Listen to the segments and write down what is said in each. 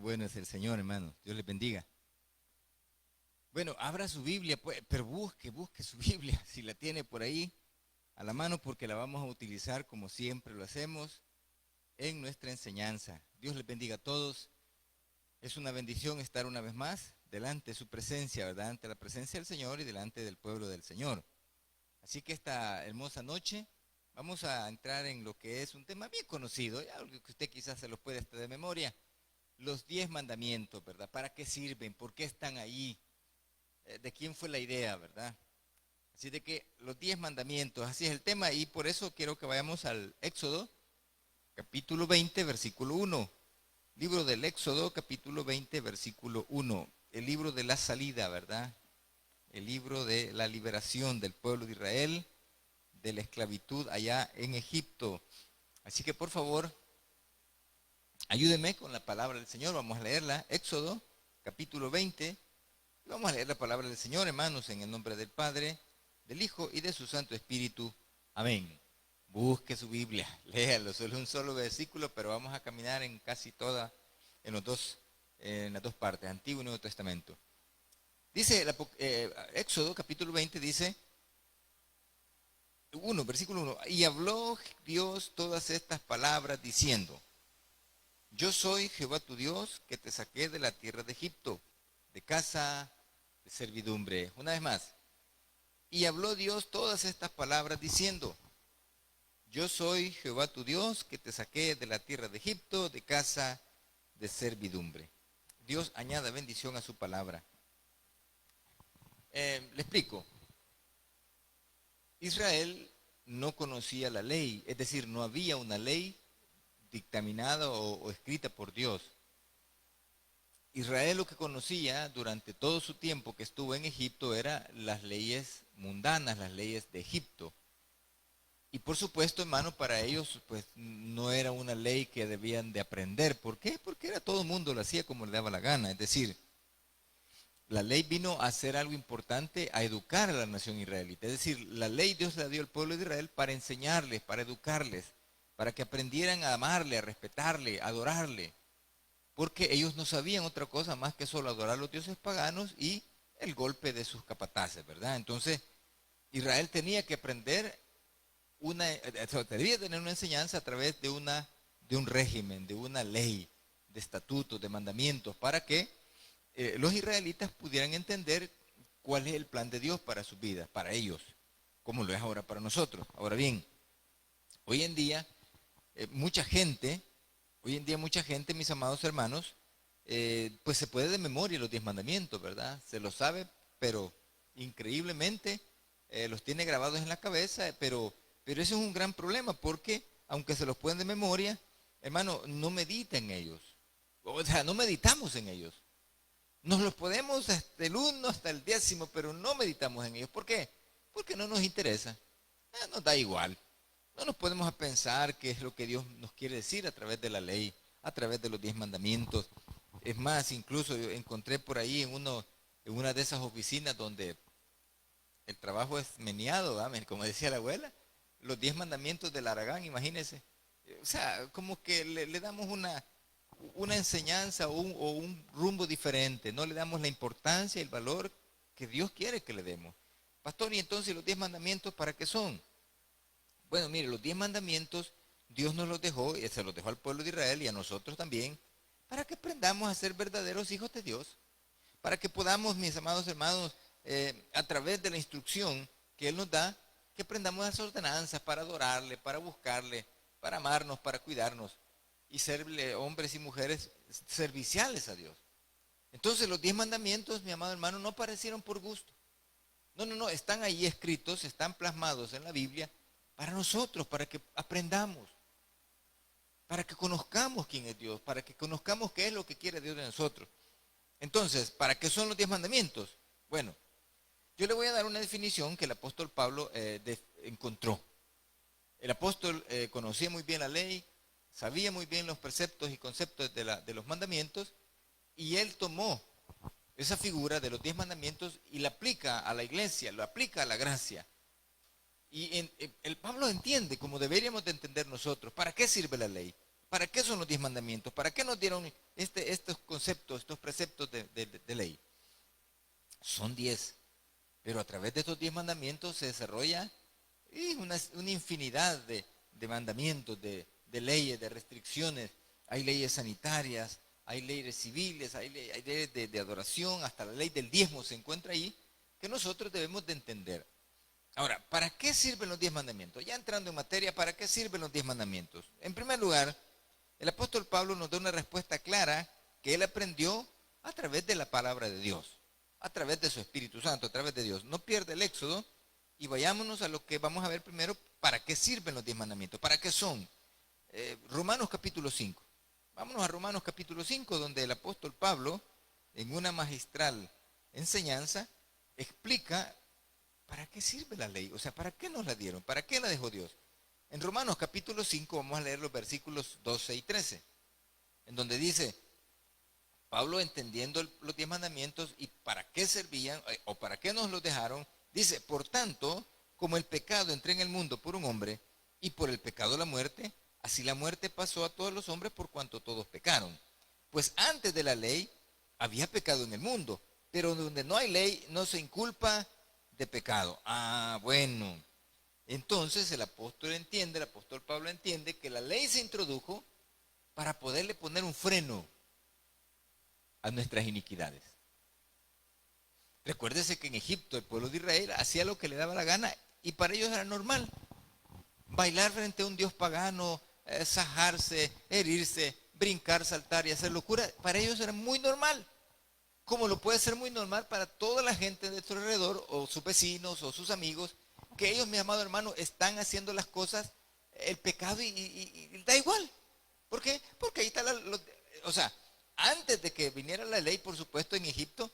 bueno es el Señor, hermano. Dios les bendiga. Bueno, abra su Biblia, pues, pero busque su Biblia, si la tiene por ahí a la mano, porque la vamos a utilizar como siempre lo hacemos en nuestra enseñanza. Dios les bendiga a todos. Es una bendición estar una vez más delante de su presencia, ¿verdad? Ante la presencia del Señor y delante del pueblo del Señor. Así que esta hermosa noche vamos a entrar en lo que es un tema bien conocido, ya algo que usted quizás se lo puede estar de memoria. Los 10 mandamientos, ¿verdad? ¿Para qué sirven? ¿Por qué están ahí? ¿De quién fue la idea, verdad? Así de que los 10 mandamientos, así es el tema, y por eso quiero que vayamos al Éxodo, capítulo 20, versículo 1. Libro del Éxodo, capítulo 20, versículo 1. El libro de la salida, ¿verdad? El libro de la liberación del pueblo de Israel, de la esclavitud allá en Egipto. Así que por favor, ayúdeme con la palabra del Señor. Vamos a leerla. Éxodo, capítulo 20. Vamos a leer la palabra del Señor, hermanos, en el nombre del Padre, del Hijo y de su Santo Espíritu. Amén. Busque su Biblia, léalo, solo un solo versículo, pero vamos a caminar en casi toda, en las dos partes, Antiguo y Nuevo Testamento. Dice Éxodo capítulo 20, dice 1, versículo 1. Y habló Dios todas estas palabras diciendo: Yo soy Jehová tu Dios, que te saqué de la tierra de Egipto, de casa de servidumbre. Una vez más. Y habló Dios todas estas palabras diciendo: Yo soy Jehová tu Dios, que te saqué de la tierra de Egipto, de casa de servidumbre. Dios añada bendición a su palabra. Le explico. Israel no conocía la ley, es decir, no había una ley dictaminada o escrita por Dios. Israel lo que conocía durante todo su tiempo que estuvo en Egipto era las leyes mundanas, las leyes de Egipto. Y por supuesto, hermano, para ellos pues no era una ley que debían de aprender. ¿Por qué? Porque era todo el mundo lo hacía como le daba la gana. Es decir, la ley vino a hacer algo importante, a educar a la nación israelita. Es decir, la ley Dios la dio al pueblo de Israel para enseñarles, para educarles, para que aprendieran a amarle, a respetarle, a adorarle. Porque ellos no sabían otra cosa más que solo adorar a los dioses paganos y el golpe de sus capataces, ¿verdad? Entonces, Israel tenía que aprender debía tener una enseñanza a través de un régimen, de una ley, de estatutos, de mandamientos, para que los israelitas pudieran entender cuál es el plan de Dios para sus vidas, para ellos, como lo es ahora para nosotros. Ahora bien, hoy en día, mucha gente, mis amados hermanos, pues se puede de memoria los 10 mandamientos, ¿verdad? Se los sabe, pero increíblemente los tiene grabados en la cabeza, pero ese es un gran problema, porque aunque se los pueden de memoria, hermano, no medita en ellos. O sea, no meditamos en ellos. Nos los podemos hasta el 1 hasta el 10, pero no meditamos en ellos. ¿Por qué? Porque no nos interesa. Nos da igual. No nos podemos a pensar qué es lo que Dios nos quiere decir a través de la ley, a través de los 10 mandamientos. Es más, incluso yo encontré por ahí en una de esas oficinas donde el trabajo es meneado, ¿verdad? Como decía la abuela, los 10 mandamientos del Aragán, imagínense. O sea, como que le damos una enseñanza o un rumbo diferente, no le damos la importancia y el valor que Dios quiere que le demos. Pastor, ¿y entonces los 10 mandamientos para qué son? Bueno, mire, los 10 mandamientos Dios nos los dejó, y se los dejó al pueblo de Israel y a nosotros también, para que aprendamos a ser verdaderos hijos de Dios, para que podamos, mis amados hermanos, a través de la instrucción que Él nos da, que aprendamos las ordenanzas para adorarle, para buscarle, para amarnos, para cuidarnos y ser hombres y mujeres serviciales a Dios. Entonces los 10 mandamientos, mi amado hermano, no aparecieron por gusto. No, están ahí escritos, están plasmados en la Biblia para nosotros, para que aprendamos, para que conozcamos quién es Dios, para que conozcamos qué es lo que quiere Dios de nosotros. Entonces, ¿para qué son los 10 mandamientos? Bueno, yo le voy a dar una definición que el apóstol Pablo encontró. El apóstol conocía muy bien la ley, sabía muy bien los preceptos y conceptos de los mandamientos, y él tomó esa figura de los 10 mandamientos y la aplica a la iglesia, lo aplica a la gracia. Y el Pablo entiende, como deberíamos de entender nosotros, ¿para qué sirve la ley? ¿Para qué son los 10 mandamientos? ¿Para qué nos dieron estos conceptos, estos preceptos de ley? Son 10, pero a través de estos 10 mandamientos se desarrolla una infinidad de mandamientos, de leyes, de restricciones. Hay leyes sanitarias, hay leyes civiles, hay leyes de adoración, hasta la ley del diezmo se encuentra ahí, que nosotros debemos de entender. Ahora, ¿para qué sirven los 10 mandamientos? Ya entrando en materia, ¿para qué sirven los 10 mandamientos? En primer lugar, el apóstol Pablo nos da una respuesta clara que él aprendió a través de la palabra de Dios, a través de su Espíritu Santo, a través de Dios. No pierde el éxodo y vayámonos a lo que vamos a ver primero, ¿para qué sirven los 10 mandamientos? ¿Para qué son? Romanos capítulo 5. Vámonos a Romanos capítulo 5, donde el apóstol Pablo, en una magistral enseñanza, explica ¿para qué sirve la ley? O sea, ¿para qué nos la dieron? ¿Para qué la dejó Dios? En Romanos capítulo 5 vamos a leer los versículos 12 y 13, en donde dice, Pablo entendiendo los 10 mandamientos y para qué servían o para qué nos los dejaron, dice, por tanto, como el pecado entró en el mundo por un hombre y por el pecado la muerte, así la muerte pasó a todos los hombres por cuanto todos pecaron. Pues antes de la ley había pecado en el mundo, pero donde no hay ley no se inculpa de pecado. Ah, bueno. Entonces el apóstol Pablo entiende que la ley se introdujo para poderle poner un freno a nuestras iniquidades. Recuérdese que en Egipto el pueblo de Israel hacía lo que le daba la gana y para ellos era normal. Bailar frente a un dios pagano, sajarse, herirse, brincar, saltar y hacer locura, para ellos era muy normal. Como lo puede ser muy normal para toda la gente de su alrededor, o sus vecinos, o sus amigos, que ellos, mi amado hermano, están haciendo las cosas, el pecado, y da igual. ¿Por qué? Porque ahí está o sea, antes de que viniera la ley, por supuesto, en Egipto,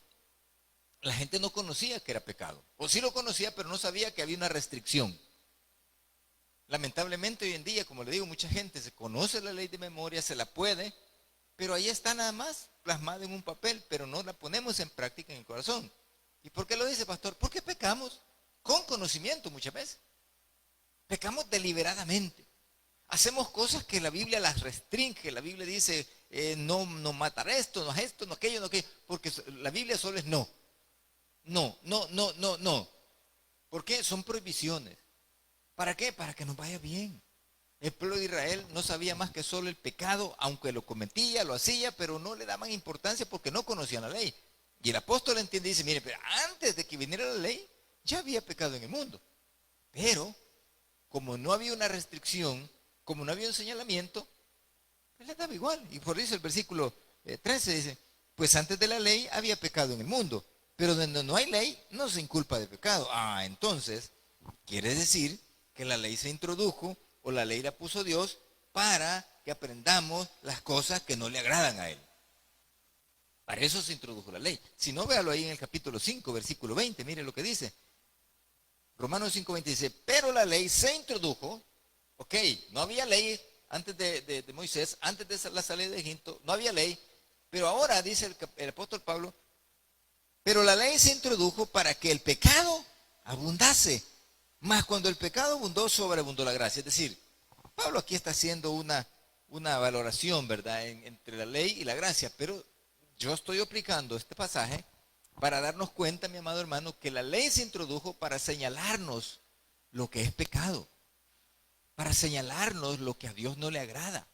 la gente no conocía que era pecado. O sí lo conocía, pero no sabía que había una restricción. Lamentablemente hoy en día, como le digo, mucha gente se conoce la ley de memoria, se la puede, pero ahí está nada más plasmada en un papel, pero no la ponemos en práctica en el corazón. ¿Y por qué lo dice, pastor? Porque pecamos con conocimiento muchas veces. Pecamos deliberadamente. Hacemos cosas que la Biblia las restringe. La Biblia dice, no matar esto, no aquello, no aquello, porque la Biblia solo es no. No, no, no, no, no. ¿Por qué? Son prohibiciones. ¿Para qué? Para que nos vaya bien. El pueblo de Israel no sabía más que solo el pecado, aunque lo cometía, lo hacía, pero no le daban importancia porque no conocían la ley. Y el apóstol entiende y dice, mire, pero antes de que viniera la ley, ya había pecado en el mundo. Pero, como no había una restricción, como no había un señalamiento, pues le daba igual. Y por eso el versículo 13 dice, pues antes de la ley había pecado en el mundo, pero donde no hay ley, no se inculpa de pecado. Ah, entonces, quiere decir que la ley se introdujo, o la ley la puso Dios para que aprendamos las cosas que no le agradan a Él. Para eso se introdujo la ley. Si no, véalo ahí en el capítulo 5, versículo 20, mire lo que dice. Romanos 5, 20 dice, pero la ley se introdujo, ok, no había ley antes de Moisés, antes de la salida de Egipto, no había ley, pero ahora dice el apóstol Pablo, pero la ley se introdujo para que el pecado abundase. Mas cuando el pecado abundó, sobreabundó la gracia. Es decir, Pablo aquí está haciendo una valoración, ¿verdad?, entre la ley y la gracia. Pero yo estoy aplicando este pasaje para darnos cuenta, mi amado hermano, que la ley se introdujo para señalarnos lo que es pecado. Para señalarnos lo que a Dios no le agrada.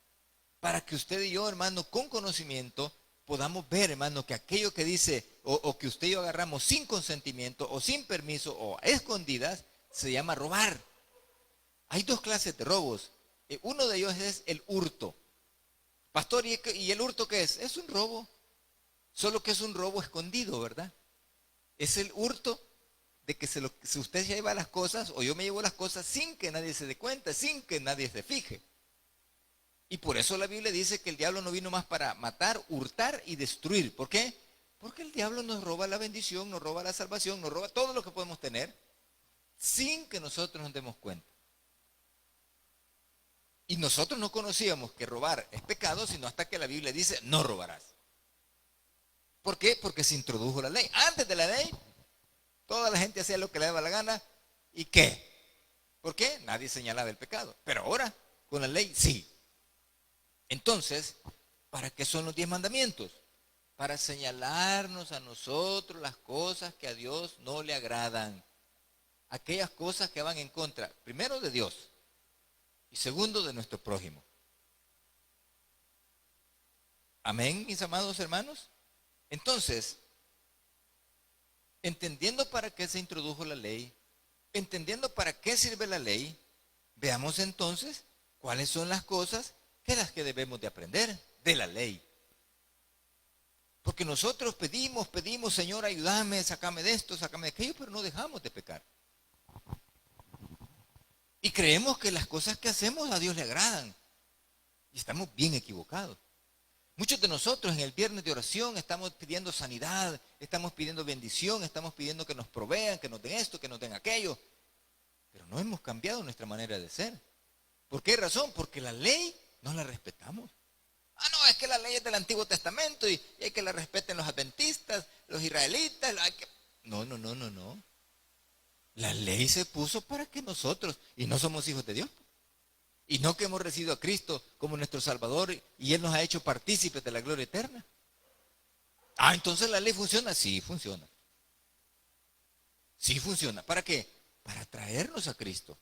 Para que usted y yo, hermano, con conocimiento, podamos ver, hermano, que aquello que dice, o que usted y yo agarramos sin consentimiento, o sin permiso, o a escondidas, se llama robar. Hay dos clases de robos. Uno de ellos es el hurto. Pastor, ¿y el hurto qué es? Es un robo. Solo que es un robo escondido, ¿verdad? Es el hurto de que si usted se lleva las cosas, o yo me llevo las cosas sin que nadie se dé cuenta, sin que nadie se fije. Y por eso la Biblia dice que el diablo no vino más para matar, hurtar y destruir. ¿Por qué? Porque el diablo nos roba la bendición, nos roba la salvación, nos roba todo lo que podemos tener, sin que nosotros nos demos cuenta. Y nosotros no conocíamos que robar es pecado, sino hasta que la Biblia dice, no robarás. ¿Por qué? Porque se introdujo la ley. Antes de la ley, toda la gente hacía lo que le daba la gana. ¿Y qué? ¿Por qué? Nadie señalaba el pecado. Pero ahora, con la ley, sí. Entonces, ¿para qué son los 10 mandamientos? Para señalarnos a nosotros las cosas que a Dios no le agradan. Aquellas cosas que van en contra, primero de Dios y segundo de nuestro prójimo. Amén, mis amados hermanos. Entonces, entendiendo para qué se introdujo la ley, entendiendo para qué sirve la ley, veamos entonces cuáles son las cosas que debemos de aprender de la ley. Porque nosotros pedimos, Señor, ayúdame, sácame de esto, sácame de aquello, pero no dejamos de pecar. Y creemos que las cosas que hacemos a Dios le agradan. Y estamos bien equivocados. Muchos de nosotros en el viernes de oración estamos pidiendo sanidad, estamos pidiendo bendición, estamos pidiendo que nos provean, que nos den esto, que nos den aquello. Pero no hemos cambiado nuestra manera de ser. ¿Por qué razón? Porque la ley no la respetamos. Ah, no, es que la ley es del Antiguo Testamento y hay que la respeten los adventistas, los israelitas. No. La ley se puso para que nosotros, y no somos hijos de Dios, y no que hemos recibido a Cristo como nuestro Salvador y Él nos ha hecho partícipes de la gloria eterna. Ah, entonces la ley funciona. Sí, funciona. Sí funciona. ¿Para qué? Para traernos a Cristo.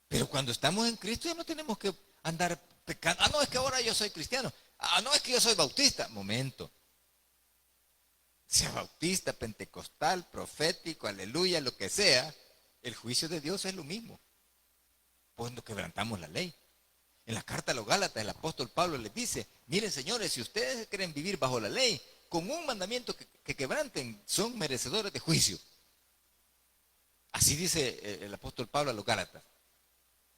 Pero cuando estamos en Cristo ya no tenemos que andar pecando. Ah, no, es que ahora yo soy cristiano. Ah, no, es que yo soy bautista. Momento. Sea bautista, pentecostal, profético, aleluya, lo que sea, el juicio de Dios es lo mismo. Cuando quebrantamos la ley. En la carta a los Gálatas, el apóstol Pablo les dice, miren señores, si ustedes quieren vivir bajo la ley, con un mandamiento que quebranten, son merecedores de juicio. Así dice el apóstol Pablo a los Gálatas.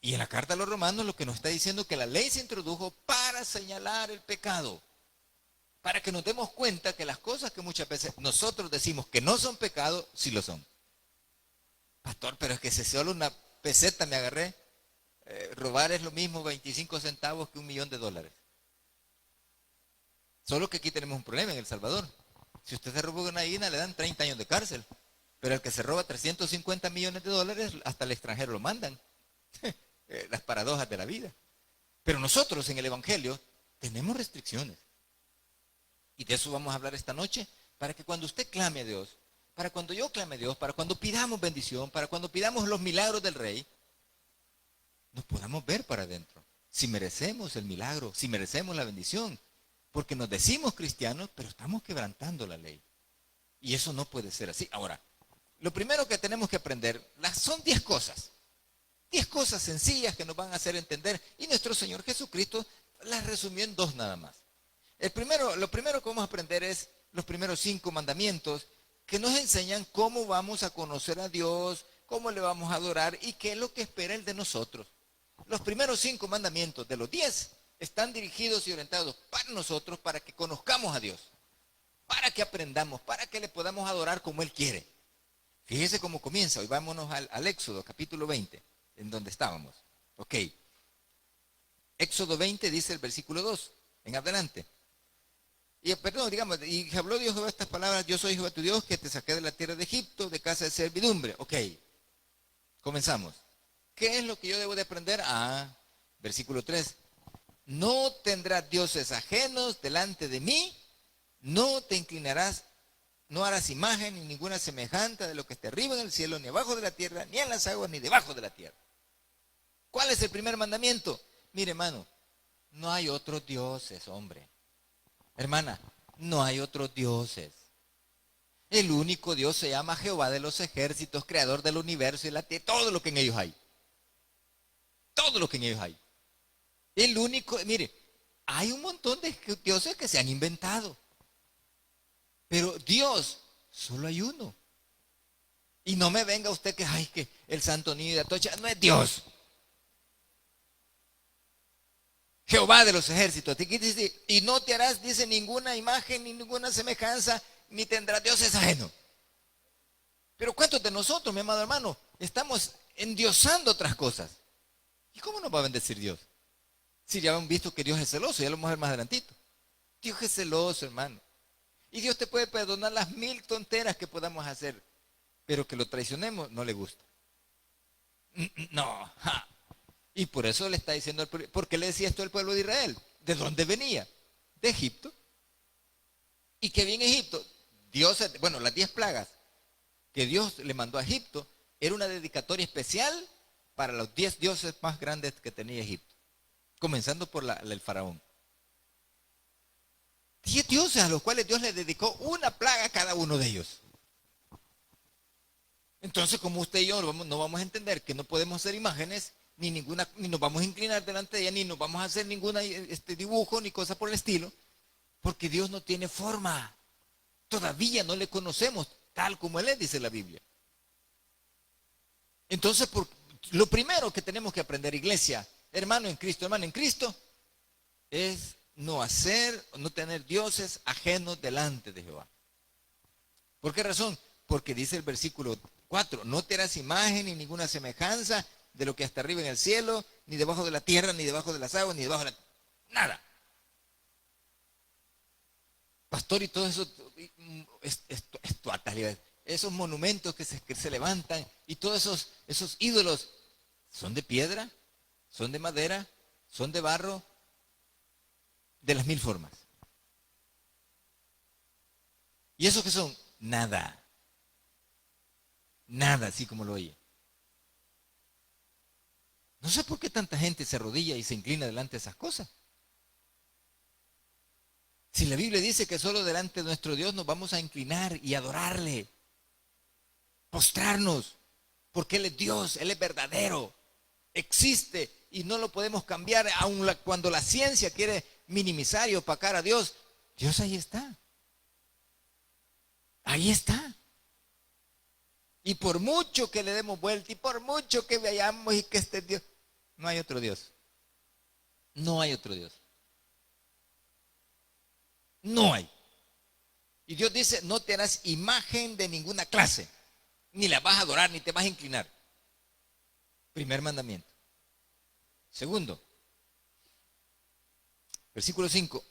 Y en la carta a los Romanos lo que nos está diciendo es que la ley se introdujo para señalar el pecado. Para que nos demos cuenta que las cosas que muchas veces nosotros decimos que no son pecado, sí lo son. Pastor, pero es que si solo una peseta me agarré, robar es lo mismo 25 centavos que $1.000.000. Solo que aquí tenemos un problema en El Salvador. Si usted se roba una gallina, le dan 30 años de cárcel. Pero el que se roba $350 millones, hasta el extranjero lo mandan. Las paradojas de la vida. Pero nosotros en el Evangelio tenemos restricciones. Y de eso vamos a hablar esta noche, para que cuando usted clame a Dios, para cuando yo clame a Dios, para cuando pidamos bendición, para cuando pidamos los milagros del Rey, nos podamos ver para adentro. Si merecemos el milagro, si merecemos la bendición. Porque nos decimos cristianos, pero estamos quebrantando la ley. Y eso no puede ser así. Ahora, lo primero que tenemos que aprender, son 10 cosas. 10 cosas sencillas que nos van a hacer entender. Y nuestro Señor Jesucristo las resumió en 2 nada más. Lo primero que vamos a aprender es los primeros 5 mandamientos que nos enseñan cómo vamos a conocer a Dios, cómo le vamos a adorar y qué es lo que espera Él de nosotros. Los primeros 5 mandamientos de los 10 están dirigidos y orientados para nosotros, para que conozcamos a Dios, para que aprendamos, para que le podamos adorar como Él quiere. Fíjese cómo comienza. Hoy vámonos al Éxodo, capítulo 20, en donde estábamos. Ok. Éxodo 20 dice el versículo 2, en adelante. Y habló Dios Jehová estas palabras: yo soy Jehová tu Dios, que te saqué de la tierra de Egipto, de casa de servidumbre. Ok, comenzamos. ¿Qué es lo que yo debo de aprender? Versículo 3. No tendrás dioses ajenos delante de mí, no te inclinarás, no harás imagen ni ninguna semejante de lo que esté arriba en el cielo, ni abajo de la tierra, ni en las aguas, ni debajo de la tierra. ¿Cuál es el primer mandamiento? Mire, hermano, no hay otros dioses, hombre. Hermana, no hay otros dioses. El único Dios se llama Jehová de los ejércitos, creador del universo y la tierra, todo lo que en ellos hay. Todo lo que en ellos hay. El único, mire, hay un montón de dioses que se han inventado. Pero Dios, solo hay uno. Y no me venga usted que el Santo Niño de Atocha no es Dios. Jehová de los ejércitos. Aquí dice, y no te harás, dice, ninguna imagen, ni ninguna semejanza, ni tendrás dioses ajenos. Pero ¿cuántos de nosotros, mi amado hermano, estamos endiosando otras cosas? ¿Y cómo nos va a bendecir Dios? Si ya han visto que Dios es celoso, ya lo vamos a ver más adelantito. Dios es celoso, hermano. Y Dios te puede perdonar las 1000 tonteras que podamos hacer, pero que lo traicionemos no le gusta. No. Y por eso le está diciendo, ¿por qué le decía esto al pueblo de Israel? ¿De dónde venía? De Egipto. ¿Y qué había en Egipto? Dios, bueno, las 10 plagas que Dios le mandó a Egipto era una dedicatoria especial para los 10 dioses más grandes que tenía Egipto, comenzando por el faraón. 10 dioses a los cuales Dios le dedicó una plaga a cada uno de ellos. Entonces, como usted y yo no vamos a entender que no podemos hacer imágenes, ni nos vamos a inclinar delante de ella, ni nos vamos a hacer ningún dibujo, ni cosa por el estilo, porque Dios no tiene forma. Todavía no le conocemos tal como Él es, dice la Biblia. Entonces, lo primero que tenemos que aprender, iglesia, hermano en Cristo, es no tener dioses ajenos delante de Jehová. ¿Por qué razón? Porque dice el versículo 4, no te harás imagen ni ninguna semejanza de lo que está arriba en el cielo, ni debajo de la tierra, ni debajo de las aguas, ni debajo de nada. Pastor, y todo eso, esos monumentos que se levantan, y todos esos ídolos, ¿son de piedra? ¿Son de madera? ¿Son de barro? De las 1000 formas. ¿Y esos qué son? Nada. Nada, así como lo oye. No sé por qué tanta gente se arrodilla y se inclina delante de esas cosas. Si la Biblia dice que solo delante de nuestro Dios nos vamos a inclinar y adorarle, postrarnos, porque Él es Dios, Él es verdadero, existe y no lo podemos cambiar, aun cuando la ciencia quiere minimizar y opacar a Dios. Dios ahí está. Ahí está. Y por mucho que le demos vuelta y por mucho que veamos y que esté Dios, no hay otro Dios. No hay otro Dios. No hay. Y Dios dice, no te harás imagen de ninguna clase, ni la vas a adorar, ni te vas a inclinar. Primer mandamiento. Segundo, versículo 5,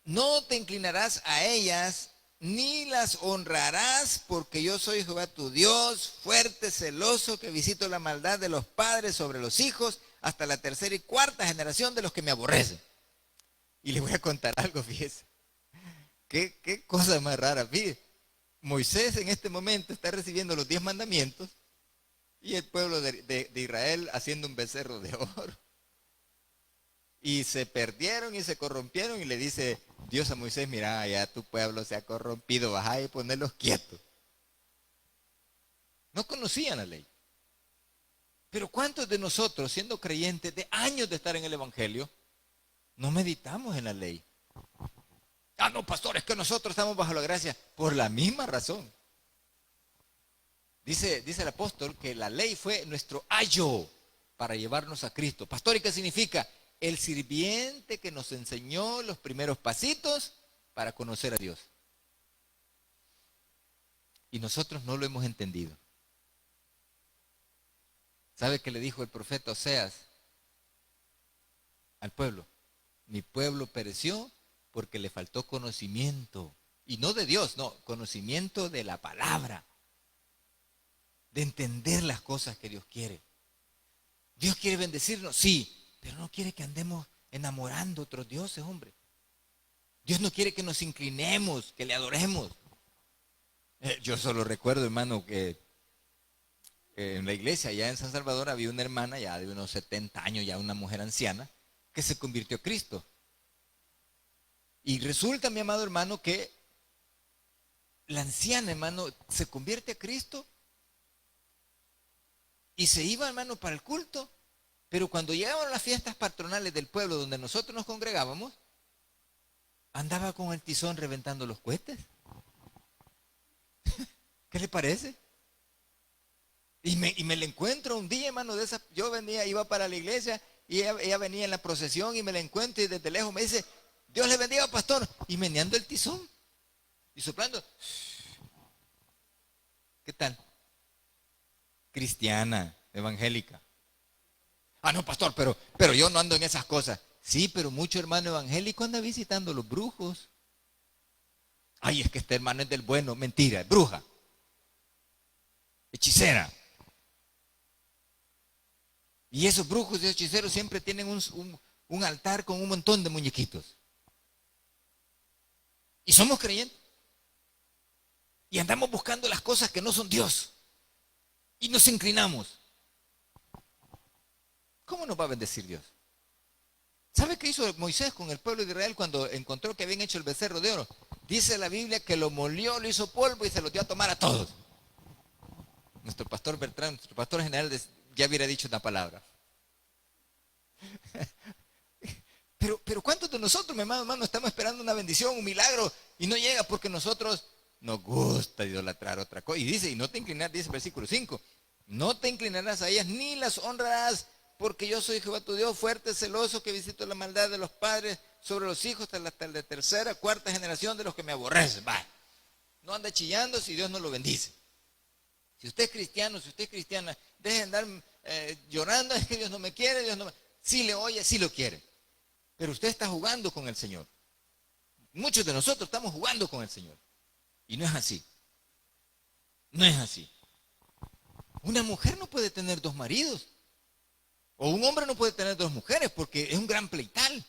no te inclinarás a ellas, ni las honrarás, porque yo soy Jehová tu Dios, fuerte, celoso, que visito la maldad de los padres sobre los hijos, hasta la tercera y cuarta generación de los que me aborrecen. Y le voy a contar algo, fíjese. Qué cosa más rara, fíjese. Moisés en este momento está recibiendo los 10 mandamientos y el pueblo de Israel haciendo un becerro de oro. Y se perdieron y se corrompieron y le dice Dios a Moisés, mira, ya tu pueblo se ha corrompido, bajá y ponerlos quietos. No conocían la ley. Pero ¿cuántos de nosotros, siendo creyentes de años de estar en el Evangelio, no meditamos en la ley? Ah, no, pastor, es que nosotros estamos bajo la gracia por la misma razón. Dice el apóstol que la ley fue nuestro ayo para llevarnos a Cristo. Pastor, ¿y qué significa? El sirviente que nos enseñó los primeros pasitos para conocer a Dios. Y nosotros no lo hemos entendido. ¿Sabe qué le dijo el profeta Oseas al pueblo? Mi pueblo pereció porque le faltó conocimiento. Y no de Dios, no, conocimiento de la palabra. De entender las cosas que Dios quiere. Dios quiere bendecirnos, sí, pero no quiere que andemos enamorando a otros dioses, hombre. Dios no quiere que nos inclinemos, que le adoremos. Yo solo recuerdo, hermano, que en la iglesia, allá en San Salvador, había una hermana ya de unos 70 años, ya una mujer anciana, que se convirtió a Cristo. Y resulta, mi amado hermano, que la anciana, hermano, se convierte a Cristo y se iba, hermano, para el culto. Pero cuando llegaban las fiestas patronales del pueblo donde nosotros nos congregábamos, andaba con el tizón reventando los cohetes. ¿Qué le parece? Y me la encuentro un día, hermano, de esa. Yo iba para la iglesia y ella venía en la procesión y me la encuentro y desde lejos me dice, Dios le bendiga, pastor, y meneando el tizón y soplando. ¿Qué tal? Cristiana, evangélica. Ah, no, pastor, pero yo no ando en esas cosas. Sí, pero mucho hermano evangélico anda visitando los brujos. Ay, es que este hermano es del bueno. Mentira, es bruja. Hechicera. Y esos brujos y hechiceros siempre tienen un altar con un montón de muñequitos. Y somos creyentes. Y andamos buscando las cosas que no son Dios. Y nos inclinamos. ¿Cómo nos va a bendecir Dios? ¿Sabe qué hizo Moisés con el pueblo de Israel cuando encontró que habían hecho el becerro de oro? Dice la Biblia que lo molió, lo hizo polvo y se lo dio a tomar a todos. Nuestro pastor Bertrán, nuestro pastor general, ya hubiera dicho una palabra. Pero ¿cuántos de nosotros, mi hermano, estamos esperando una bendición, un milagro, y no llega porque nosotros nos gusta idolatrar otra cosa? Y dice, y no te inclinarás, dice el versículo 5, no te inclinarás a ellas ni las honrarás, porque yo soy Jehová tu Dios, fuerte, celoso, que visito la maldad de los padres sobre los hijos hasta la tercera, cuarta generación de los que me aborrecen. Va, no anda chillando si Dios no lo bendice. Si usted es cristiano, si usted es cristiana, deje de andar llorando, es que Dios no me quiere, Dios no me... Sí le oye, sí lo quiere. Pero usted está jugando con el Señor. Muchos de nosotros estamos jugando con el Señor. Y no es así. No es así. Una mujer no puede tener dos maridos. O un hombre no puede tener dos mujeres porque es un gran pleital.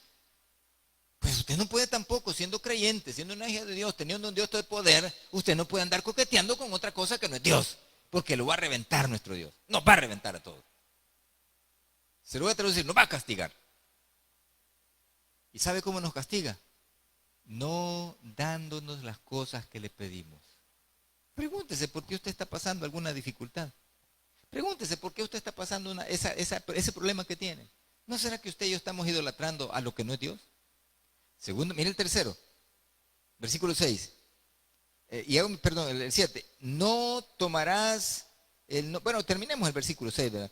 Pues usted no puede tampoco, siendo creyente, siendo una hija de Dios, teniendo un Dios de poder, usted no puede andar coqueteando con otra cosa que no es Dios. Porque lo va a reventar nuestro Dios. Nos va a reventar a todos. Se lo voy a traducir, nos va a castigar. ¿Y sabe cómo nos castiga? No dándonos las cosas que le pedimos. Pregúntese por qué usted está pasando alguna dificultad. Pregúntese por qué usted está pasando ese problema que tiene. ¿No será que usted y yo estamos idolatrando a lo que no es Dios? Segundo, mire el tercero, versículo 6. El 7. No tomarás, terminemos el versículo 6, ¿verdad?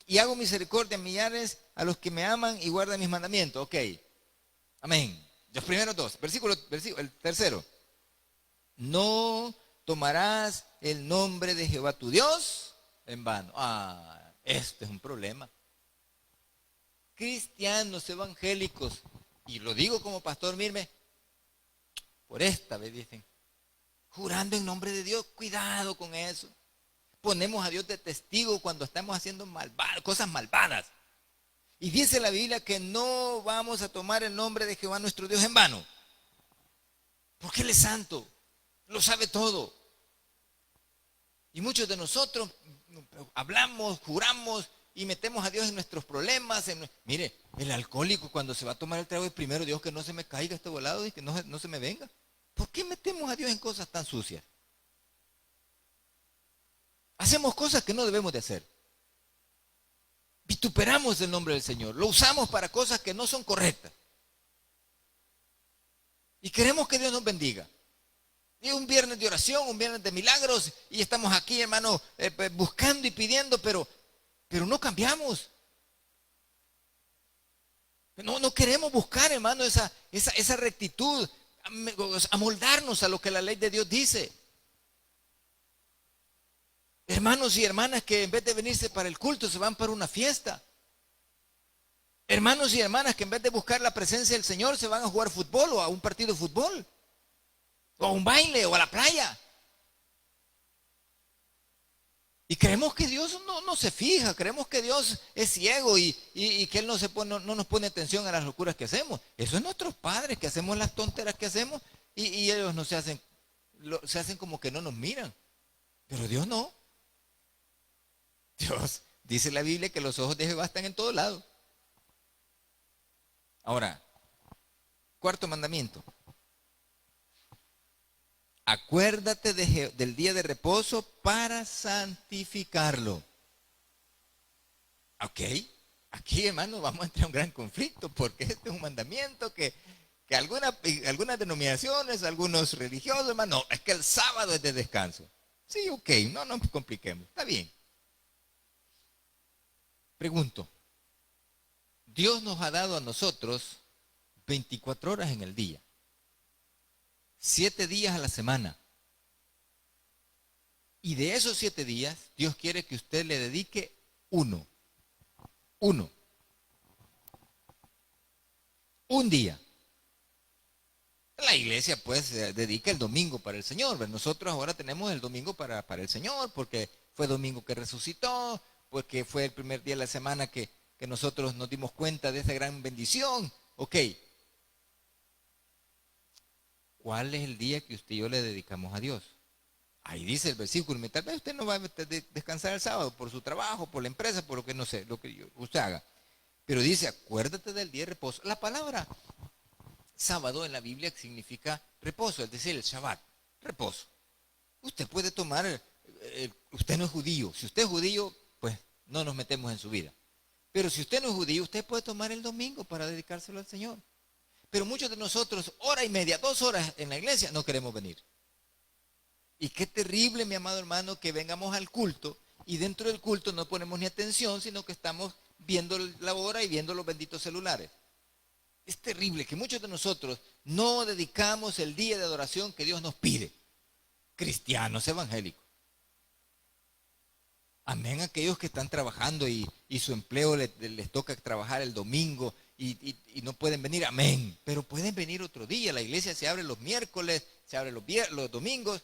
Y hago misericordia a millares a los que me aman y guardan mis mandamientos. Ok. Amén. Los primeros dos. El tercero. No tomarás el nombre de Jehová tu Dios en vano. Este es un problema. Cristianos evangélicos, y lo digo como pastor, mírme, por esta vez dicen, jurando en nombre de Dios, cuidado con eso. Ponemos a Dios de testigo cuando estamos haciendo cosas malvadas. Y dice la Biblia que no vamos a tomar el nombre de Jehová nuestro Dios en vano. Porque Él es santo, lo sabe todo. Y muchos de nosotros hablamos, juramos y metemos a Dios en nuestros problemas. Mire, el alcohólico cuando se va a tomar el trago, es primero Dios que no se me caiga este volado y que no se me venga. ¿Por qué metemos a Dios en cosas tan sucias? Hacemos cosas que no debemos de hacer. Vituperamos el nombre del Señor. Lo usamos para cosas que no son correctas. Y queremos que Dios nos bendiga. Y un viernes de oración, un viernes de milagros, y estamos aquí, hermano, buscando y pidiendo, pero no cambiamos. No queremos buscar, hermano, esa rectitud, amoldarnos a lo que la ley de Dios dice. Hermanos y hermanas que en vez de venirse para el culto se van para una fiesta. Hermanos y hermanas que en vez de buscar la presencia del Señor se van a jugar fútbol o a un partido de fútbol. O a un baile o a la playa. Y creemos que Dios no se fija, creemos que Dios es ciego y que Él no nos pone atención a las locuras que hacemos. Eso es nuestros padres, que hacemos las tonteras que hacemos y ellos no se hacen como que no nos miran. Pero Dios no. Dios, dice la Biblia que los ojos de Jehová están en todo lado. Ahora, cuarto mandamiento. Acuérdate del día de reposo para santificarlo. Ok, aquí hermano vamos a entrar en un gran conflicto porque este es un mandamiento que algunas denominaciones, algunos religiosos, hermano, es que el sábado es de descanso. Sí, ok, no nos compliquemos, está bien. Pregunto, Dios nos ha dado a nosotros 24 horas en el día, 7 días a la semana. Y de esos 7 días, Dios quiere que usted le dedique uno. Un día. La iglesia pues dedica el domingo para el Señor. Nosotros ahora tenemos el domingo para el Señor porque fue domingo que resucitó, porque fue el primer día de la semana que que nosotros nos dimos cuenta de esa gran bendición. Ok, ¿cuál es el día que usted y yo le dedicamos a Dios? Ahí dice el versículo, tal vez usted no va a descansar el sábado por su trabajo, por la empresa, por lo que no sé, lo que usted haga. Pero dice, acuérdate del día de reposo. La palabra sábado en la Biblia significa reposo, es decir, el Shabbat, reposo. Usted puede tomar, usted no es judío. Si usted es judío, pues no nos metemos en su vida. Pero si usted no es judío, usted puede tomar el domingo para dedicárselo al Señor. Pero muchos de nosotros, hora y media, 2 horas en la iglesia, no queremos venir. Y qué terrible, mi amado hermano, que vengamos al culto y dentro del culto no ponemos ni atención, sino que estamos viendo la hora y viendo los benditos celulares. Es terrible que muchos de nosotros no dedicamos el día de adoración que Dios nos pide. Cristianos evangélicos. Amén, aquellos que están trabajando y su empleo les toca trabajar el domingo y no pueden venir, amén. Pero pueden venir otro día. La iglesia se abre los miércoles, se abre los domingos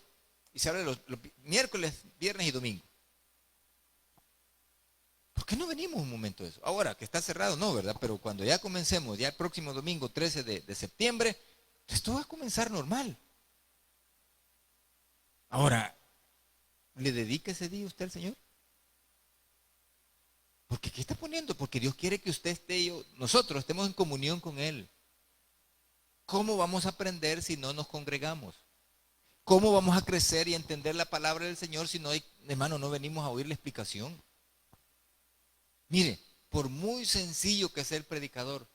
y se abre los miércoles, viernes y domingo. ¿Por qué no venimos un momento de eso? Ahora que está cerrado, no, ¿verdad? Pero cuando ya comencemos, ya el próximo domingo 13 de septiembre, esto va a comenzar normal. Ahora, ¿le dedica ese día usted al Señor? Porque ¿qué está poniendo? Porque Dios quiere que usted esté y nosotros estemos en comunión con Él. ¿Cómo vamos a aprender si no nos congregamos? ¿Cómo vamos a crecer y entender la palabra del Señor si no hay, hermano, no venimos a oír la explicación? Mire, por muy sencillo que sea el predicador,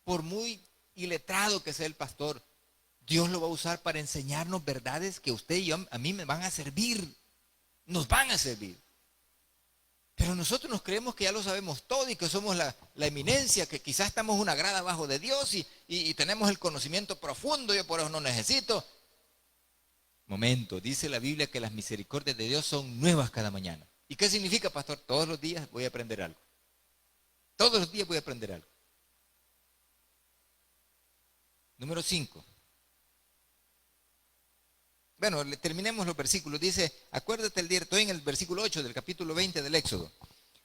por muy iletrado que sea el pastor, Dios lo va a usar para enseñarnos verdades que usted y yo, a mí me van a servir. Nos van a servir. Pero nosotros nos creemos que ya lo sabemos todo y que somos la eminencia, que quizás estamos una grada abajo de Dios y tenemos el conocimiento profundo, yo por eso no necesito. Momento, dice la Biblia que las misericordias de Dios son nuevas cada mañana. ¿Y qué significa, pastor? Todos los días voy a aprender algo. Todos los días voy a aprender algo. Número 5. Bueno, terminemos los versículos. Dice, acuérdate el día, estoy en el versículo 8 del capítulo 20 del Éxodo.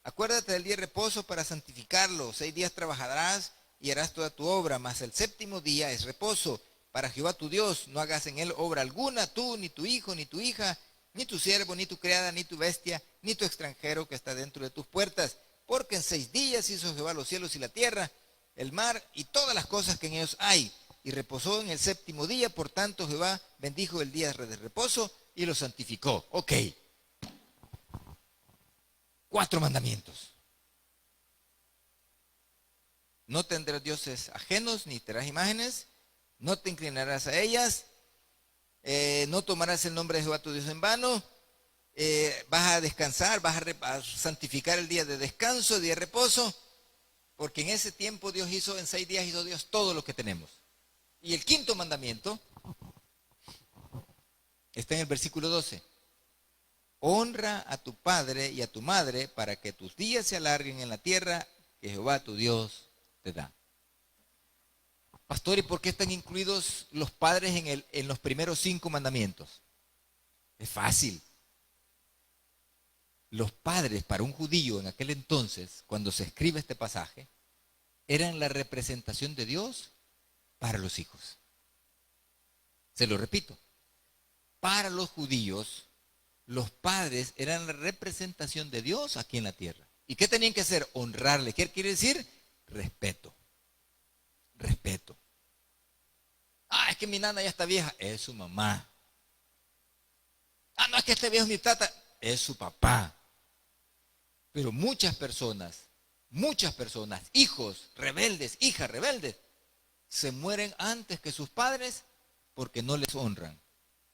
Acuérdate del día de reposo para santificarlo. 6 días trabajarás y harás toda tu obra, mas el séptimo día es reposo para Jehová tu Dios. No hagas en él obra alguna, tú, ni tu hijo, ni tu hija, ni tu siervo, ni tu criada, ni tu bestia, ni tu extranjero que está dentro de tus puertas. Porque en 6 días hizo Jehová los cielos y la tierra, el mar y todas las cosas que en ellos hay. Y reposó en el séptimo día, por tanto Jehová bendijo el día de reposo y lo santificó. Ok. 4 mandamientos. No tendrás dioses ajenos, ni te harás imágenes, no te inclinarás a ellas, no tomarás el nombre de Jehová tu Dios en vano, vas a descansar, vas a santificar el día de descanso, día de reposo, porque en ese tiempo Dios hizo, en 6 días hizo Dios todo lo que tenemos. Y el 5.º mandamiento está en el versículo 12. Honra a tu padre y a tu madre para que tus días se alarguen en la tierra que Jehová tu Dios te da. Pastor, ¿y por qué están incluidos los padres en los primeros 5 mandamientos? Es fácil. Los padres para un judío en aquel entonces, cuando se escribe este pasaje, eran la representación de Dios para los hijos. Se lo repito. Para los judíos, los padres eran la representación de Dios aquí en la tierra. ¿Y qué tenían que hacer? Honrarle. ¿Qué quiere decir? Respeto. Respeto. Ah, es que mi nana ya está vieja. Es su mamá. Ah, no, es que este viejo es mi tata. Es su papá. Pero muchas personas, hijos rebeldes, hijas rebeldes, se mueren antes que sus padres porque no les honran.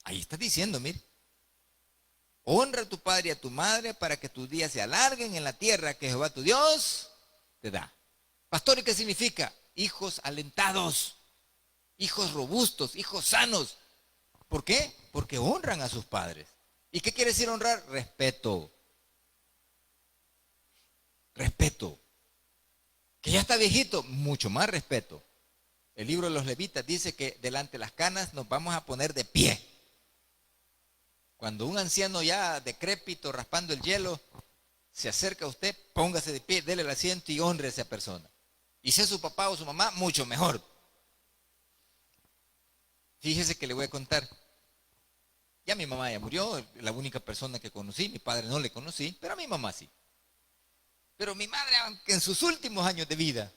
Ahí está diciendo, mire. Honra a tu padre y a tu madre para que tus días se alarguen en la tierra que Jehová tu Dios te da. Pastor, ¿y qué significa? Hijos alentados, hijos robustos, hijos sanos. ¿Por qué? Porque honran a sus padres. ¿Y qué quiere decir honrar? Respeto. Respeto. Que ya está viejito, mucho más respeto. El libro de los Levitas dice que delante de las canas nos vamos a poner de pie. Cuando un anciano ya decrépito, raspando el hielo, se acerca a usted, póngase de pie, déle el asiento y honre a esa persona. Y si es su papá o su mamá, mucho mejor. Fíjese que le voy a contar. Ya mi mamá ya murió, la única persona que conocí, mi padre no le conocí, pero a mi mamá sí. Pero mi madre, aunque en sus últimos años de vida,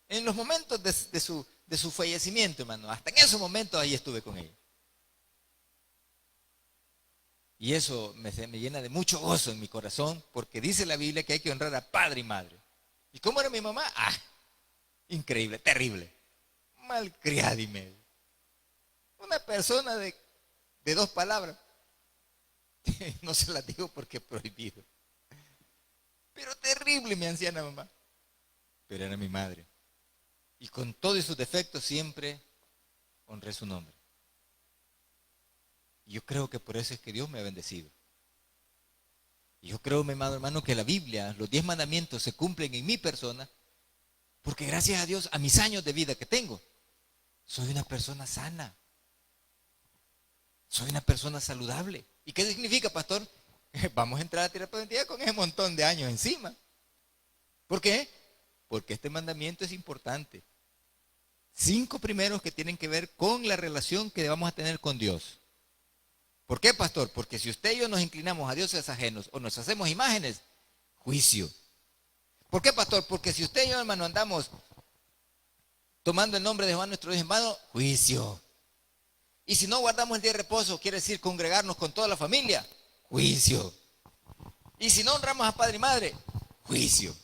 en los momentos de su fallecimiento, hermano, hasta en esos momentos ahí estuve con ella. Y eso me llena de mucho gozo en mi corazón, porque dice la Biblia que hay que honrar a padre y madre. ¿Y cómo era mi mamá? Ah, increíble, terrible. Malcriada y medio. Una persona de dos palabras. No se las digo porque es prohibido. Pero terrible mi anciana mamá. Pero era mi madre. Y con todos sus defectos siempre honré su nombre. Y yo creo que por eso es que Dios me ha bendecido. Y yo creo, mi amado hermano, que la Biblia, los 10 mandamientos se cumplen en mi persona, porque gracias a Dios, a mis años de vida que tengo, soy una persona sana. Soy una persona saludable. ¿Y qué significa, pastor? Vamos a entrar a terapia preventiva con ese montón de años encima. ¿Por qué? Porque este mandamiento es importante. 5 primeros que tienen que ver con la relación que vamos a tener con Dios. ¿Por qué, pastor? Porque si usted y yo nos inclinamos a dioses ajenos o nos hacemos imágenes, juicio. ¿Por qué, pastor? Porque si usted y yo, hermano, andamos tomando el nombre de Juan nuestro Dios en vano, juicio. Y si no guardamos el día de reposo, quiere decir congregarnos con toda la familia, juicio. Y si no honramos a padre y madre, juicio.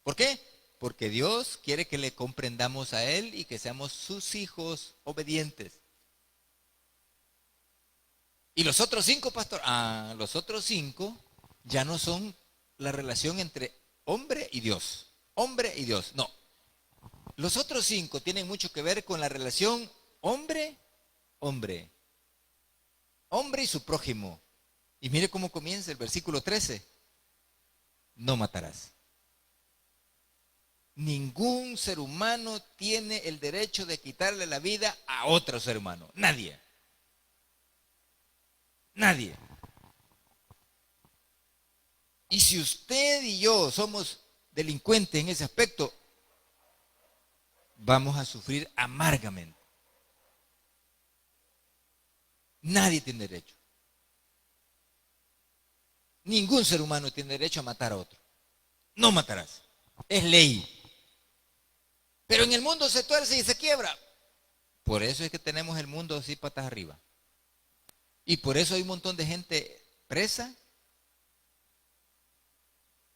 ¿Por qué? Porque Dios quiere que le comprendamos a Él y que seamos sus hijos obedientes. Y los otros 5, pastor, los otros 5 ya no son la relación entre hombre y Dios. Hombre y Dios, no. Los otros 5 tienen mucho que ver con la relación hombre-hombre. Hombre y su prójimo. Y mire cómo comienza el versículo 13. No matarás. Ningún ser humano tiene el derecho de quitarle la vida a otro ser humano. Nadie. Nadie. Y si usted y yo somos delincuentes en ese aspecto, vamos a sufrir amargamente. Nadie tiene derecho. Ningún ser humano tiene derecho a matar a otro. No matarás. Es ley. Pero en el mundo se tuerce y se quiebra. Por eso es que tenemos el mundo así patas arriba. Y por eso hay un montón de gente presa.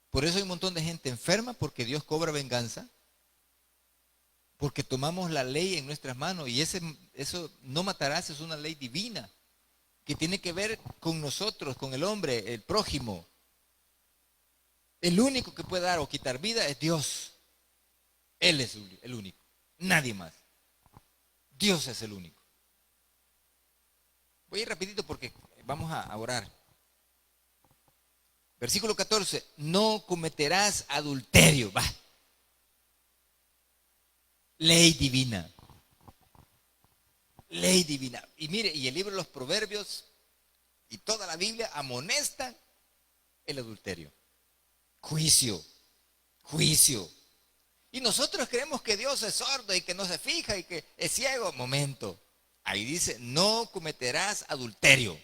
Por eso hay un montón de gente enferma, porque Dios cobra venganza. Porque tomamos la ley en nuestras manos. Y eso no matarás es una ley divina, que tiene que ver con nosotros, con el hombre, el prójimo. El único que puede dar o quitar vida es Dios. Él es el único. Nadie más. Dios es el único. Voy a ir rapidito porque vamos a orar. Versículo 14. No cometerás adulterio. Va. Ley divina. Ley divina. Y mire, y el libro de los Proverbios y toda la Biblia amonestan el adulterio. Juicio. Juicio. Y nosotros creemos que Dios es sordo y que no se fija y que es ciego. Momento. Ahí dice, no cometerás adulterio.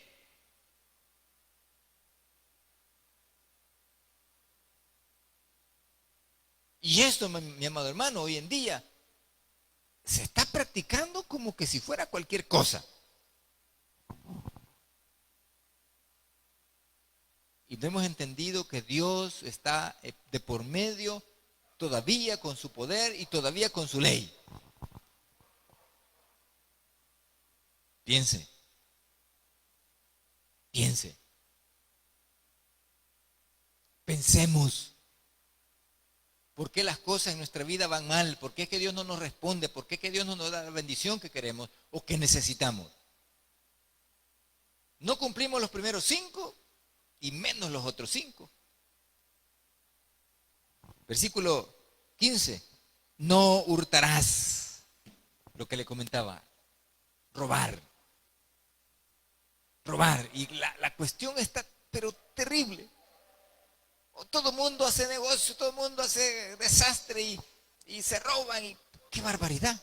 Y esto, mi amado hermano, hoy en día se está practicando como que si fuera cualquier cosa. Y no hemos entendido que Dios está de por medio todavía con su poder y todavía con su ley. Piense. Piense. Pensemos. ¿Por qué las cosas en nuestra vida van mal? ¿Por qué es que Dios no nos responde? ¿Por qué es que Dios no nos da la bendición que queremos o que necesitamos? No cumplimos los primeros 5 y menos los otros 5. Versículo 15. No hurtarás. Lo que le comentaba. Robar. Robar. Y la cuestión está, pero terrible. Todo el mundo hace negocio, todo el mundo hace desastre y se roban. ¡Qué barbaridad!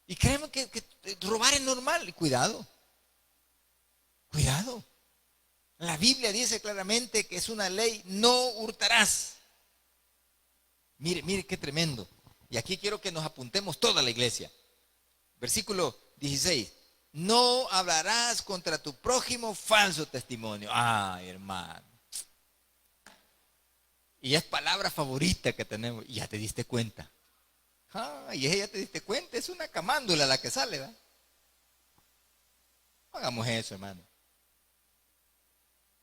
Y creemos que robar es normal. Cuidado, cuidado. La Biblia dice claramente que es una ley, no hurtarás. Mire, mire qué tremendo. Y aquí quiero que nos apuntemos toda la iglesia. Versículo 16. No hablarás contra tu prójimo falso testimonio. Ay, hermano. Y es palabra favorita que tenemos. Y ya te diste cuenta. Y ya te diste cuenta. Es una camándula la que sale, ¿verdad? No hagamos eso, hermano.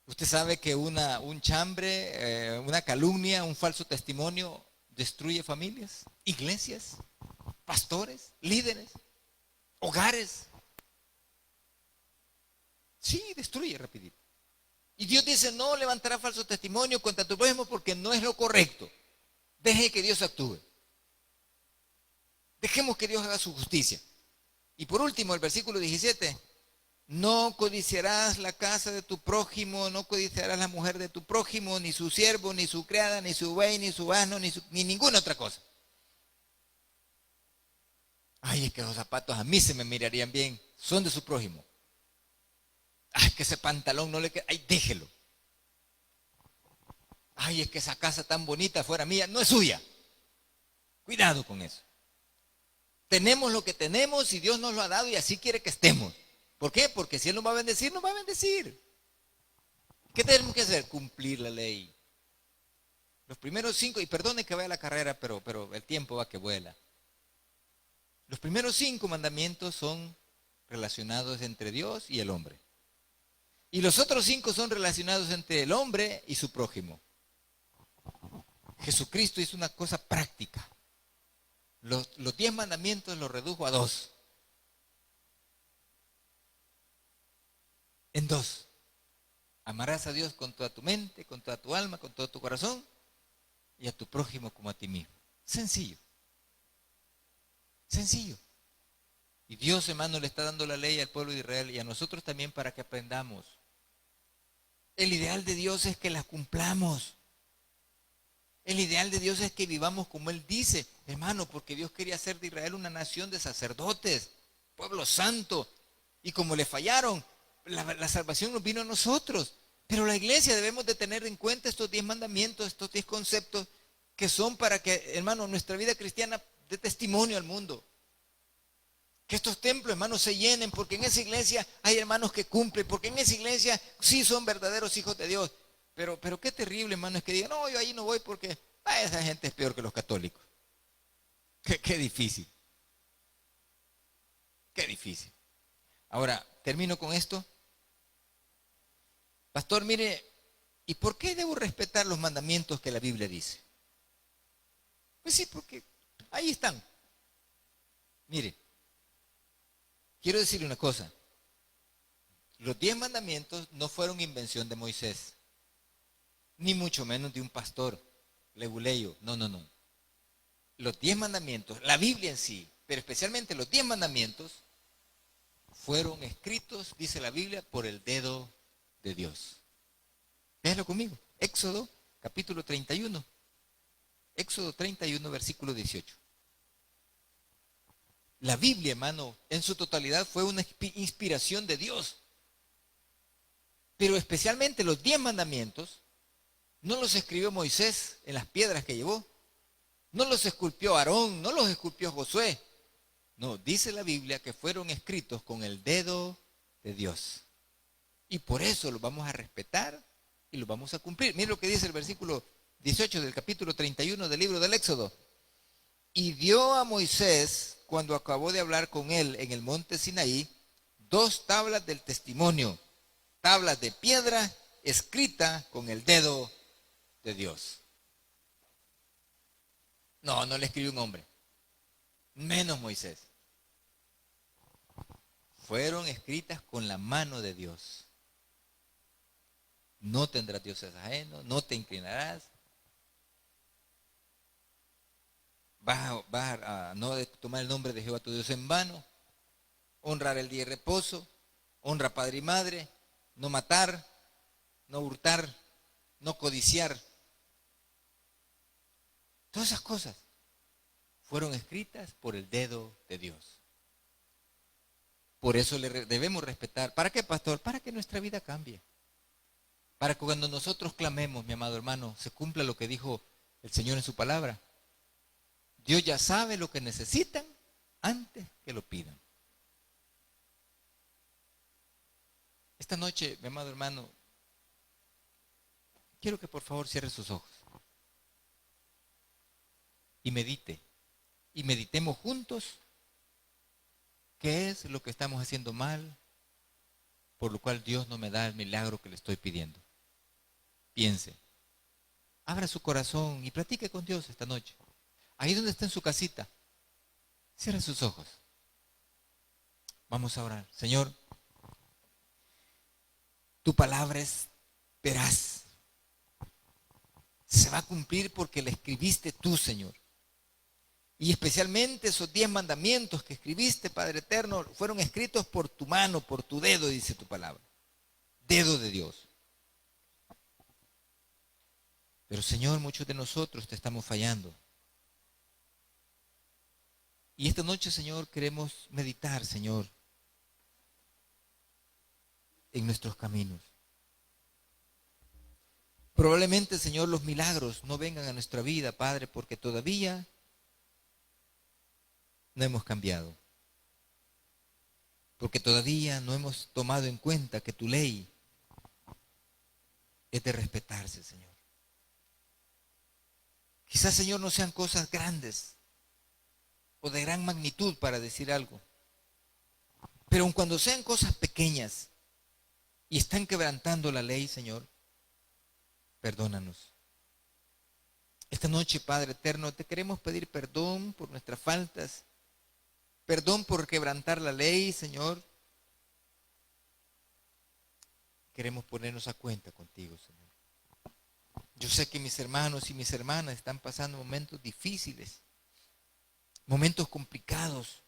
Usted sabe que un chambre, una calumnia, un falso testimonio destruye familias, iglesias, pastores, líderes, hogares. Sí, destruye rapidito. Y Dios dice, no levantará falso testimonio contra tu prójimo porque no es lo correcto. Deje que Dios actúe. Dejemos que Dios haga su justicia. Y por último, el versículo 17. No codiciarás la casa de tu prójimo, no codiciarás la mujer de tu prójimo, ni su siervo, ni su criada, ni su buey, ni su asno, ni ninguna otra cosa. Ay, es que los zapatos a mí se me mirarían bien, son de su prójimo. Ay, es que ese pantalón no le queda, ay, déjelo. Ay, es que esa casa tan bonita fuera mía, no es suya. Cuidado con eso. Tenemos lo que tenemos y Dios nos lo ha dado y así quiere que estemos. ¿Por qué? Porque si Él nos va a bendecir, nos va a bendecir. ¿Qué tenemos que hacer? Cumplir la ley. Los primeros 5, y perdone que vaya a la carrera, pero el tiempo va que vuela. Los primeros 5 mandamientos son relacionados entre Dios y el hombre. Y los otros 5 son relacionados entre el hombre y su prójimo. Jesucristo hizo una cosa práctica. Los 10 mandamientos los redujo a 2. En 2. Amarás a Dios con toda tu mente, con toda tu alma, con todo tu corazón y a tu prójimo como a ti mismo. Sencillo. Sencillo. Y Dios, hermano, le está dando la ley al pueblo de Israel y a nosotros también para que aprendamos. El ideal de Dios es que las cumplamos. El ideal de Dios es que vivamos como Él dice, hermano, porque Dios quería hacer de Israel una nación de sacerdotes, pueblo santo. Y como le fallaron, la salvación nos vino a nosotros. Pero la iglesia debemos de tener en cuenta estos 10 mandamientos, estos 10 conceptos que son para que, hermano, nuestra vida cristiana dé testimonio al mundo. Que estos templos, hermanos, se llenen, porque en esa iglesia hay hermanos que cumplen, porque en esa iglesia sí son verdaderos hijos de Dios. Pero qué terrible, hermano, es que digan, no, yo ahí no voy porque esa gente es peor que los católicos. Qué difícil. Qué difícil. Ahora, termino con esto. Pastor, mire, ¿y por qué debo respetar los mandamientos que la Biblia dice? Pues sí, porque ahí están. Mire, quiero decirle una cosa. Los 10 mandamientos no fueron invención de Moisés, ni mucho menos de un pastor leguleyo. No. Los 10 mandamientos, la Biblia en sí, pero especialmente los 10 mandamientos, fueron escritos, dice la Biblia, por el dedo de Dios. Véanlo conmigo. Éxodo, capítulo 31. Éxodo 31, versículo 18. La Biblia, hermano, en su totalidad fue una inspiración de Dios. Pero especialmente los 10 mandamientos no los escribió Moisés en las piedras que llevó. No los esculpió Aarón, no los esculpió Josué. No, dice la Biblia que fueron escritos con el dedo de Dios. Y por eso los vamos a respetar y los vamos a cumplir. Mire lo que dice el versículo 18 del capítulo 31 del libro del Éxodo. Y dio a Moisés, cuando acabó de hablar con él en el monte Sinaí, 2 tablas del testimonio, tablas de piedra escrita con el dedo de Dios. No le escribió un hombre, menos Moisés. Fueron escritas con la mano de Dios. No tendrás dioses ajenos, no te inclinarás. Vas a no tomar el nombre de Jehová tu Dios en vano. Honrar el día de reposo. Honra padre y madre. No matar. No hurtar. no codiciar. Todas esas cosas fueron escritas por el dedo de Dios. Por eso le debemos respetar. ¿Para qué, pastor? Para que nuestra vida cambie. Para que cuando nosotros clamemos, mi amado hermano, se cumpla lo que dijo el Señor en su palabra. Dios ya sabe lo que necesitan antes que lo pidan. Esta noche, mi amado hermano, quiero que por favor cierre sus ojos y medite. Y meditemos juntos qué es lo que estamos haciendo mal, por lo cual Dios no me da el milagro que le estoy pidiendo. Piense, abra su corazón y platique con Dios esta noche. Ahí donde está en su casita, cierre sus ojos. Vamos a orar. Señor, tu palabra es veraz. Se va a cumplir porque la escribiste tú, Señor. Y especialmente esos 10 mandamientos que escribiste, Padre Eterno, fueron escritos por tu mano, por tu dedo, dice tu palabra. Dedo de Dios. Pero Señor, muchos de nosotros te estamos fallando. Y esta noche, Señor, queremos meditar, Señor, en nuestros caminos. Probablemente, Señor, los milagros no vengan a nuestra vida, Padre, porque todavía no hemos cambiado. Porque todavía no hemos tomado en cuenta que tu ley es de respetarse, Señor. Quizás, Señor, no sean cosas grandes o de gran magnitud para decir algo. Pero aun cuando sean cosas pequeñas y están quebrantando la ley, Señor, perdónanos. Esta noche, Padre Eterno, te queremos pedir perdón por nuestras faltas. Perdón por quebrantar la ley, Señor. Queremos ponernos a cuenta contigo, Señor. Yo sé que mis hermanos y mis hermanas están pasando momentos difíciles, momentos complicados.